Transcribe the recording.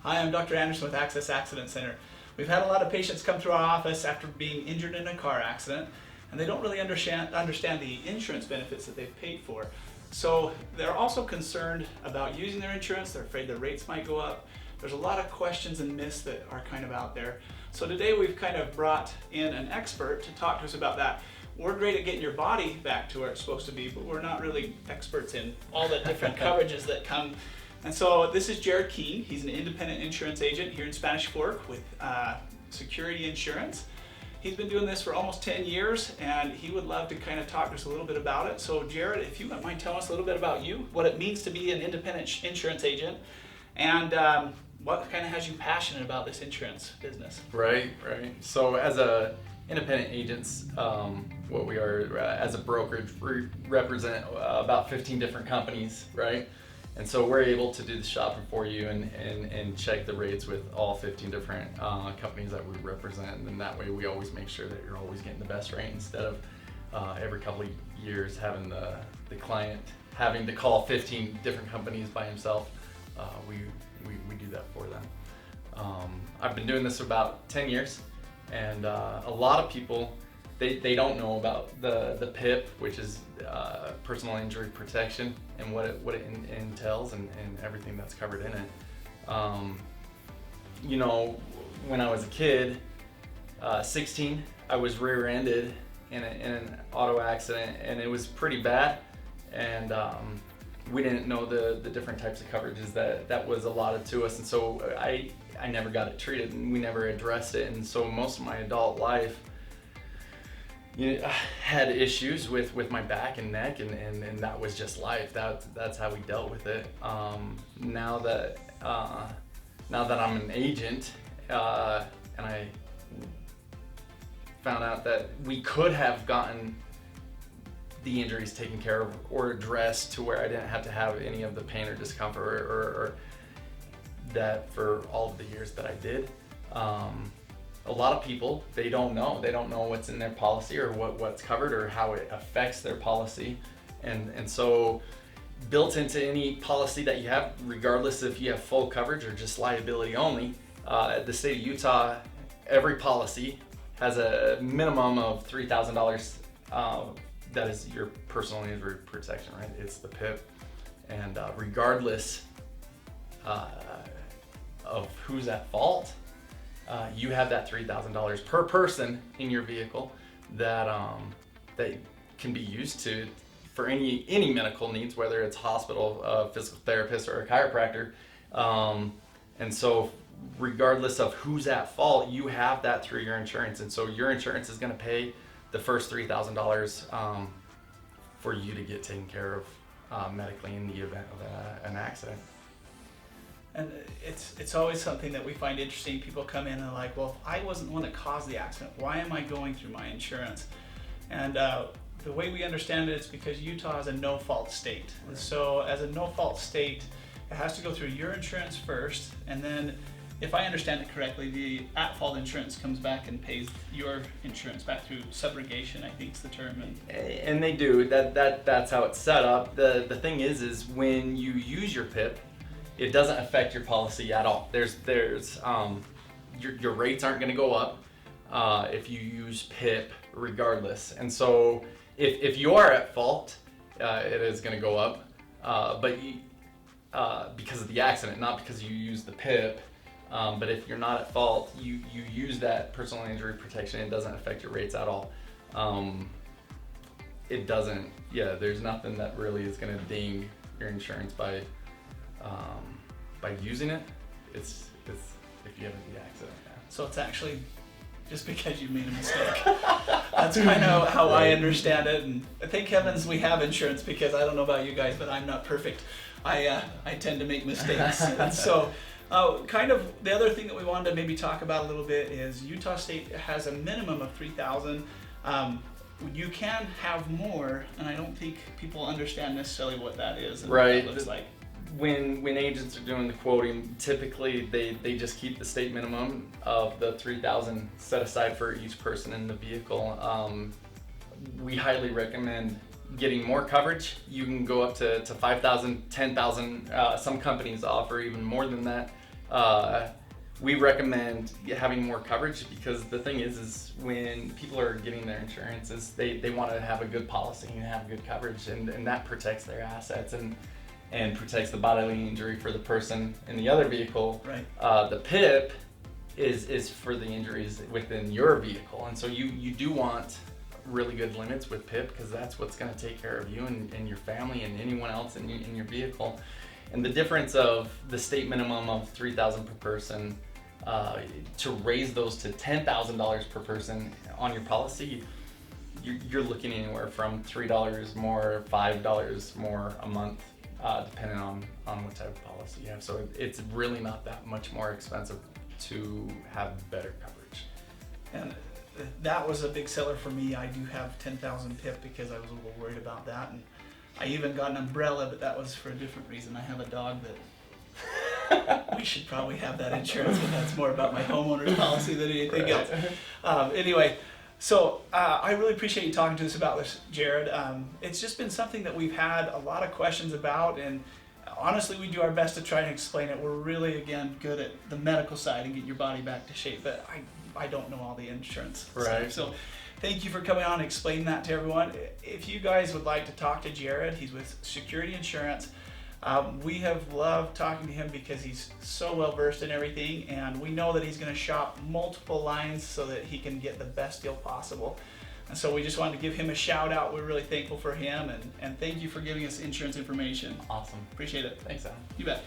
Hi, I'm Dr. Anderson with Access Accident Center. We've had a lot of patients come through our office after being injured in a car accident, and they don't really understand the insurance benefits that they've paid for. So they're also concerned about using their insurance. They're afraid their rates might go up. There's a lot of questions and myths that are kind of out there. So today we've kind of brought in an expert to talk to us about that. We're great at getting your body back to where it's supposed to be, but we're not really experts in all the different coverages that come. And so this is Jared Keene. He's an independent insurance agent here in Spanish Fork with Security Insurance. He's been doing this for almost 10 years, and he would love to kind of talk to us a little bit about it. So Jared, if you wouldn't mind telling us a little bit about you, what it means to be an independent insurance agent, and what kind of has you passionate about this insurance business? Right. So as a independent agents, what we are as a brokerage, we represent about 15 different companies, right? And so we're able to do the shopping for you and check the rates with all 15 different companies that we represent. And that way we always make sure that you're always getting the best rate instead of every couple of years having the client having to call 15 different companies by himself. We do that for them. I've been doing this for about 10 years, and a lot of people, they don't know about the PIP, which is personal injury protection, and what it entails and everything that's covered in it. When I was a kid, 16, I was rear-ended in an auto accident, and it was pretty bad, and we didn't know the different types of coverages that was allotted to us, and so I never got it treated, and we never addressed it. And so most of my adult life, I had issues with my back and neck, and that was just life. That's how we dealt with it. Now that I'm an agent, and I found out that we could have gotten the injuries taken care of or addressed to where I didn't have to have any of the pain or discomfort or that for all of the years that I did. A lot of people, they don't know what's in their policy or what's covered or how it affects their policy. And so built into any policy that you have, regardless if you have full coverage or just liability only, the state of Utah, every policy has a minimum of $3,000 that is your personal injury protection, right? It's the PIP. And regardless of who's at fault, you have that $3,000 per person in your vehicle that can be used for any medical needs, whether it's hospital, physical therapist, or a chiropractor. And so regardless of who's at fault, you have that through your insurance. And so your insurance is going to pay the first $3,000 for you to get taken care of medically in the event of an accident. And it's always something that we find interesting. People come in and are like, well, if I wasn't the one that caused the accident, why am I going through my insurance? And the way we understand it, it's because Utah is a no-fault state. And so as a no-fault state, it has to go through your insurance first, and then if I understand it correctly, the at-fault insurance comes back and pays your insurance back through subrogation, I think is the term. And they do. That's how it's set up. The thing is when you use your PIP, it doesn't affect your policy at all. Your rates aren't going to go up if you use PIP regardless. And so if you are at fault, it is going to go up, but because of the accident, not because you use the PIP. But if you're not at fault, you use that personal injury protection, it doesn't affect your rates at all. It doesn't, there's nothing that really is going to ding your insurance by using it. It's if you have the accident. Yeah. So it's actually just because you made a mistake. That's kind of how I understand it. And thank heavens we have insurance, because I don't know about you guys, but I'm not perfect. I tend to make mistakes. And so kind of the other thing that we wanted to maybe talk about a little bit is Utah State has a minimum of $3,000. You can have more, and I don't think people understand necessarily what that is and right. what that looks like. When agents are doing the quoting, typically they just keep the state minimum of the $3,000 set aside for each person in the vehicle. We highly recommend getting more coverage. You can go up to 5,000, 10,000. Some companies offer even more than that. We recommend having more coverage because the thing is when people are getting their insurance, is they want to have a good policy and have good coverage, and that protects their assets and protects the bodily injury for the person in the other vehicle. Right. The PIP is for the injuries within your vehicle, and so you do want really good limits with PIP because that's what's going to take care of you and your family and anyone else in your vehicle. And the difference of the state minimum of $3,000 per person to raise those to $10,000 per person on your policy, you're looking anywhere from $3 more, $5 more a month, depending on what type of policy you have. So it's really not that much more expensive to have better coverage. And that was a big seller for me. I do have 10,000 PIP because I was a little worried about that, and I even got an umbrella, but that was for a different reason. I have a dog that we should probably have that insurance, but that's more about my homeowner's policy than anything Right. else. Anyway, so I really appreciate you talking to us about this, Jared. It's just been something that we've had a lot of questions about, and honestly, we do our best to try and explain it. We're really, again, good at the medical side and get your body back to shape, but I don't know all the insurance Right. stuff. So thank you for coming on and explaining that to everyone. If you guys would like to talk to Jared, he's with Security Insurance. We have loved talking to him because he's so well versed in everything, and we know that he's going to shop multiple lines so that he can get the best deal possible. And so we just wanted to give him a shout out. We're really thankful for him, and thank you for giving us insurance information. Awesome. Appreciate it. Thanks, Adam. You bet.